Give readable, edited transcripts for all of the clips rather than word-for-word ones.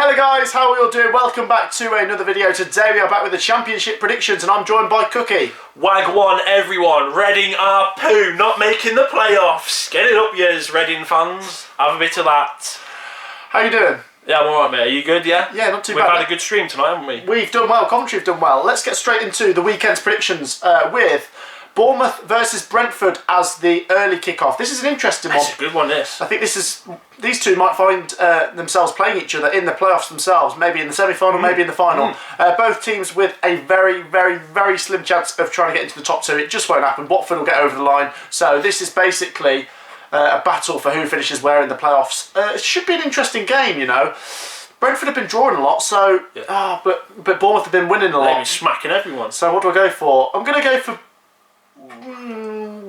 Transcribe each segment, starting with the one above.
Hello guys, how are we all doing? Welcome back to another video. Today we are back with the championship predictions and I'm joined by Cookie. Wag1 everyone, Reading are poo, not making the playoffs. Get it up yous, Reading fans. Have a bit of that. How you doing? Yeah, I'm alright mate, are you good, yeah? Yeah, not too bad. bad. We've had a good stream tonight, haven't we? We've done well, Coventry have done well. Let's get straight into the weekend's predictions with Bournemouth versus Brentford as the early kick-off. This is an interesting one. That's a good one, this. I think these two might find themselves playing each other in the playoffs themselves, maybe in the semi-final, maybe in the final. Both teams with a very, very, very slim chance of trying to get into the top two. It just won't happen. Watford will get over the line. So this is basically a battle for who finishes where in the playoffs. It should be an interesting game, you know. Brentford have been drawing a lot, so but Bournemouth have been winning a lot. They've been smacking everyone. So what do I go for? I'm going to go for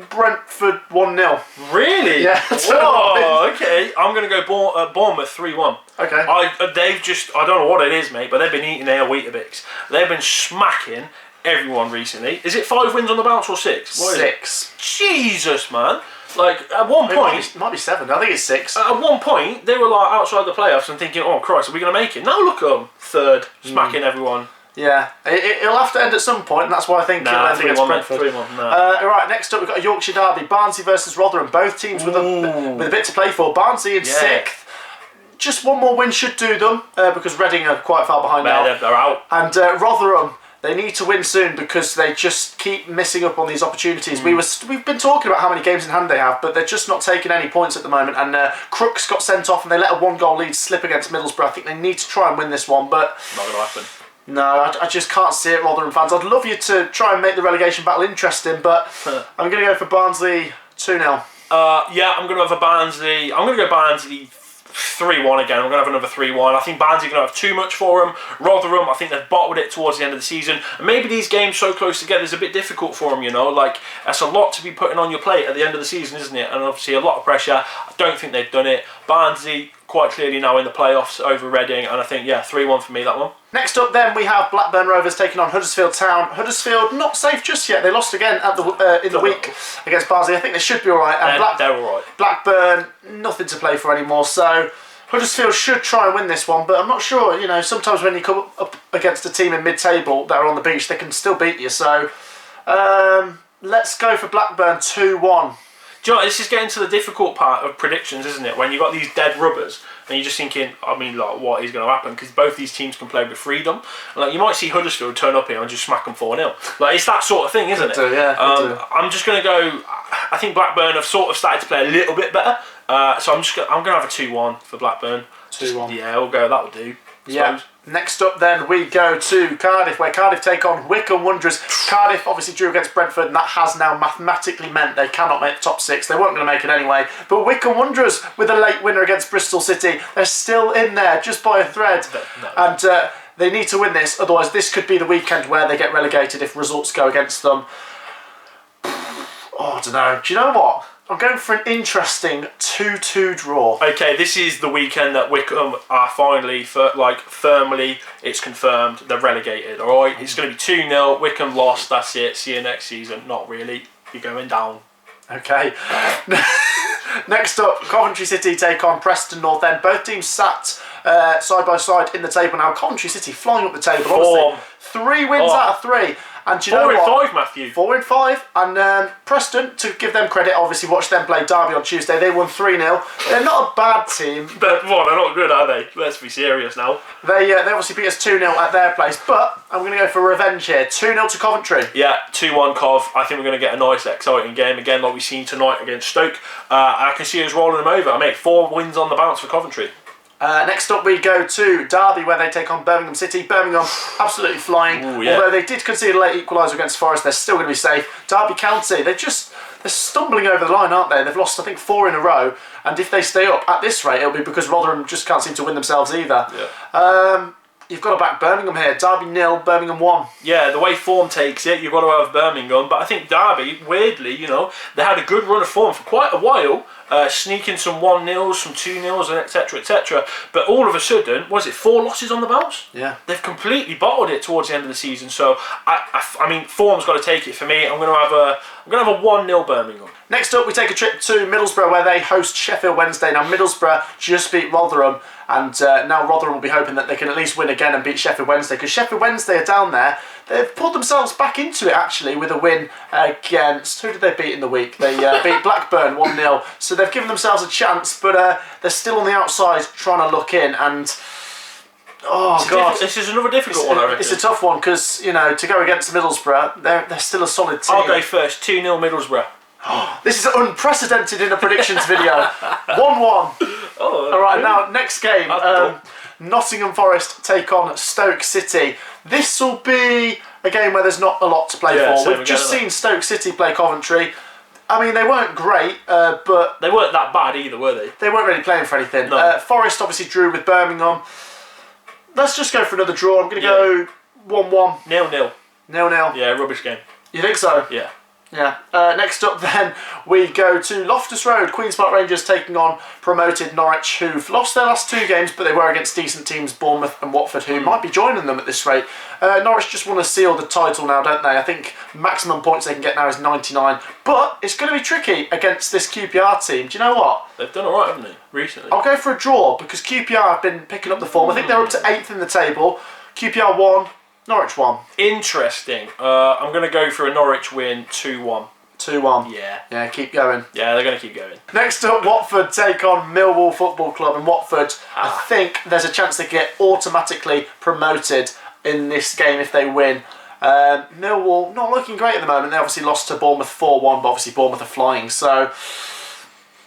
Brentford 1-0. Really? Yeah. Oh, okay. I'm going to go Bournemouth 3-1. Okay. I don't know what it is, mate, but they've been eating their Weetabix. They've been smacking everyone recently. Is it 5 wins on the bounce or 6? What 6. Jesus, man. Like, at one point... It might be 7. I think it's 6. At one point, they were like outside the playoffs and thinking, oh, Christ, are we going to make it? Now look at them. 3rd, smacking everyone. Yeah, it'll have to end at some point, and that's why I think it'll end against Brentford. 3-1, right, next up we've got a Yorkshire Derby, Barnsley versus Rotherham. Both teams with a bit to play for. Barnsley in 6th. Just one more win should do them, because Reading are quite far behind now. They're out. And Rotherham, they need to win soon because they just keep missing up on these opportunities. We've been talking about how many games in hand they have, but they're just not taking any points at the moment. And Crooks got sent off and they let a 1-goal lead slip against Middlesbrough. I think they need to try and win this one, but... Not going to happen. No, I just can't see it, Rotherham fans. I'd love you to try and make the relegation battle interesting, but I'm going to go for Barnsley 2-0. Yeah, I'm going to have a Barnsley... I'm going to go Barnsley 3-1 again. I'm going to have another 3-1. I think Barnsley are going to have too much for them. Rotherham, I think they've bottled it towards the end of the season. And maybe these games so close together is a bit difficult for them, you know. Like, that's a lot to be putting on your plate at the end of the season, isn't it? And obviously a lot of pressure. I don't think they've done it. Barnsley quite clearly now in the playoffs over Reading. And I think, yeah, 3-1 for me, that one. Next up then we have Blackburn Rovers taking on Huddersfield Town. Huddersfield not safe just yet. They lost again at in the week against Barnsley. I think they should be alright. And they're alright. Blackburn, nothing to play for anymore. So Huddersfield should try and win this one, but I'm not sure. You know, sometimes when you come up against a team in mid-table that are on the beach, they can still beat you. So let's go for Blackburn 2-1. Do you know, this is getting to the difficult part of predictions, isn't it? When you've got these dead rubbers and you're just thinking, I mean, like, what is going to happen? Because both these teams can play with freedom. Like, you might see Huddersfield turn up here and just smack them 4-0. Like, it's that sort of thing, isn't it? I'm just going to go... I think Blackburn have sort of started to play a little bit better. So I'm going to have a 2-1 for Blackburn. 2-1. Yeah, we'll go. That'll do. Yeah. Next up then we go to Cardiff, where Cardiff take on Wycombe Wanderers. Cardiff obviously drew against Brentford and that has now mathematically meant they cannot make the top 6. They weren't going to make it anyway. But Wycombe Wanderers with a late winner against Bristol City, they're still in there just by a thread. No. And they need to win this, otherwise this could be the weekend where they get relegated if results go against them. Oh, I don't know. Do you know what? I'm going for an interesting 2-2 draw. Okay, this is the weekend that Wycombe are finally, firmly, it's confirmed, they're relegated, alright? It's going to be 2-0, Wycombe lost, that's it, see you next season. Not really, you're going down. Okay. Next up, Coventry City take on Preston North End. Both teams sat side by side in the table now. Coventry City flying up the table, honestly. 3 wins out of 3. And do you know what? 4 in 5, Matthew. 4 in 5. And Preston, to give them credit, obviously watched them play Derby on Tuesday. They won 3-0. They're not a bad team. They're not good, are they? Let's be serious now. They obviously beat us 2-0 at their place. But I'm going to go for revenge here. 2-0 to Coventry. Yeah, 2-1 Cov. I think we're going to get a nice, exciting game again, like we've seen tonight against Stoke. I can see us rolling them over. I made 4 wins on the bounce for Coventry. Next up we go to Derby, where they take on Birmingham City. Birmingham absolutely flying. Ooh, yeah. Although they did concede a late equaliser against Forest, they're still going to be safe. Derby County, they're stumbling over the line, aren't they? They've lost, I think, 4 in a row. And if they stay up at this rate, it'll be because Rotherham just can't seem to win themselves either. Yeah. You've got to back Birmingham here. Derby 0, Birmingham 1. Yeah, the way form takes it, you've got to have Birmingham. But I think Derby, weirdly, you know, they had a good run of form for quite a while. Sneaking some 1-0s, some 2-0s, and etc, etc. But all of a sudden, was it 4 losses on the bounce? Yeah. They've completely bottled it towards the end of the season. So I mean, form's got to take it for me. I'm going to have a 1-0 Birmingham. Next up, we take a trip to Middlesbrough, where they host Sheffield Wednesday. Now, Middlesbrough just beat Rotherham. And now Rotherham will be hoping that they can at least win again and beat Sheffield Wednesday, because Sheffield Wednesday are down there. They've pulled themselves back into it, actually, with a win against... Who did they beat in the week? They beat Blackburn 1-0. So they've given themselves a chance, but they're still on the outside trying to look in. And... Oh, God. This is another difficult one, I reckon. It's a tough one, because, you know, to go against Middlesbrough, they're still a solid team. I'll go first. 2-0 Middlesbrough. This is unprecedented in a predictions video. 1-1. Oh, all right, really? now, next game. Nottingham Forest take on Stoke City. This will be a game where there's not a lot to play for. We've just seen Stoke City play Coventry. I mean, they weren't great, but... They weren't that bad either, were they? They weren't really playing for anything. No. Forest obviously drew with Birmingham. Let's just go for another draw. I'm going to go 1-1. 0-0. 0-0. Yeah, rubbish game. You think so? Yeah. Yeah. Next up then, we go to Loftus Road. Queen's Park Rangers taking on promoted Norwich, who've lost their last 2 games, but they were against decent teams, Bournemouth and Watford, who might be joining them at this rate. Norwich just want to seal the title now, don't they? I think maximum points they can get now is 99. But it's going to be tricky against this QPR team. Do you know what? They've done alright, haven't they, recently? I'll go for a draw, because QPR have been picking up the form. I think they're up to 8th in the table. QPR won. Norwich won. Interesting. I'm going to go for a Norwich win 2-1. 2-1. Yeah. Yeah, keep going. Yeah, they're going to keep going. Next up, Watford take on Millwall Football Club. And Watford, I think there's a chance they get automatically promoted in this game if they win. Millwall not looking great at the moment. They obviously lost to Bournemouth 4-1, but obviously Bournemouth are flying. So,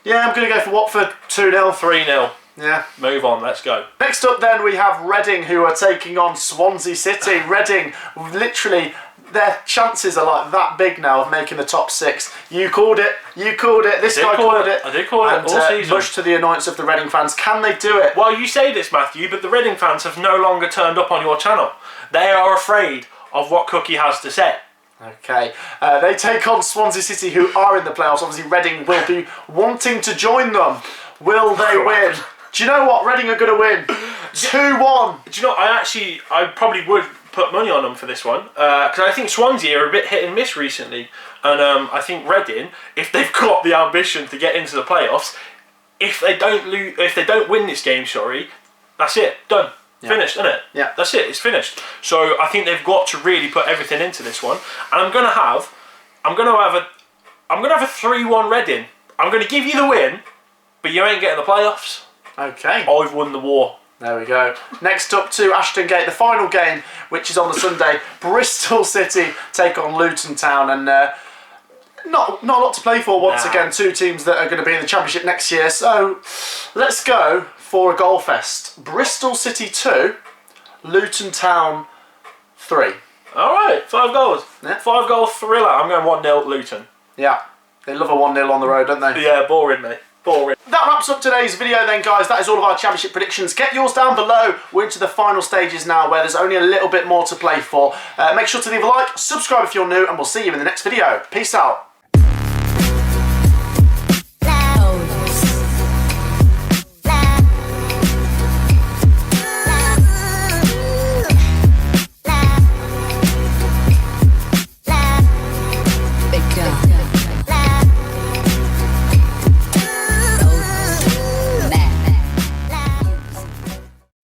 yeah, I'm going to go for Watford 2-0. 3-0. Yeah. Move on, let's go. Next up then we have Reading, who are taking on Swansea City. Reading, literally, their chances are like that big now of making the top 6. You called it, this guy called it. I did call it all season. Much to the annoyance of the Reading fans. Can they do it? Well, you say this, Matthew, but the Reading fans have no longer turned up on your channel. They are afraid of what Cookie has to say. Okay, they take on Swansea City, who are in the playoffs. Obviously Reading will be wanting to join them. Will they win? Do you know what? Reading are going to win. 2-1. Do you know, I probably would put money on them for this one. Because I think Swansea are a bit hit and miss recently. And I think Reading, if they've got the ambition to get into the playoffs, if they don't win this game, that's it. Done. Yeah. Finished, isn't it? Yeah. That's it. It's finished. So I think they've got to really put everything into this one. And I'm gonna have a 3-1 Reading. I'm gonna give you the win, but you ain't getting the playoffs. Okay. I've won the war. There we go. Next up to Ashton Gate, the final game, which is on the Sunday. Bristol City take on Luton Town, and not a lot to play for once again. 2 teams that are going to be in the Championship next year. So let's go for a goal fest. Bristol City 2, Luton Town 3. All right, 5 goals. Yeah. 5 goal thriller. I'm going 1-0 Luton. Yeah, they love a 1-0 on the road, don't they? Yeah, boring, mate. Boring. That wraps up today's video then, guys. That is all of our Championship predictions. Get yours down below. We're into the final stages now, where there's only a little bit more to play for. Make sure to leave a like, subscribe if you're new, and we'll see you in the next video. Peace out.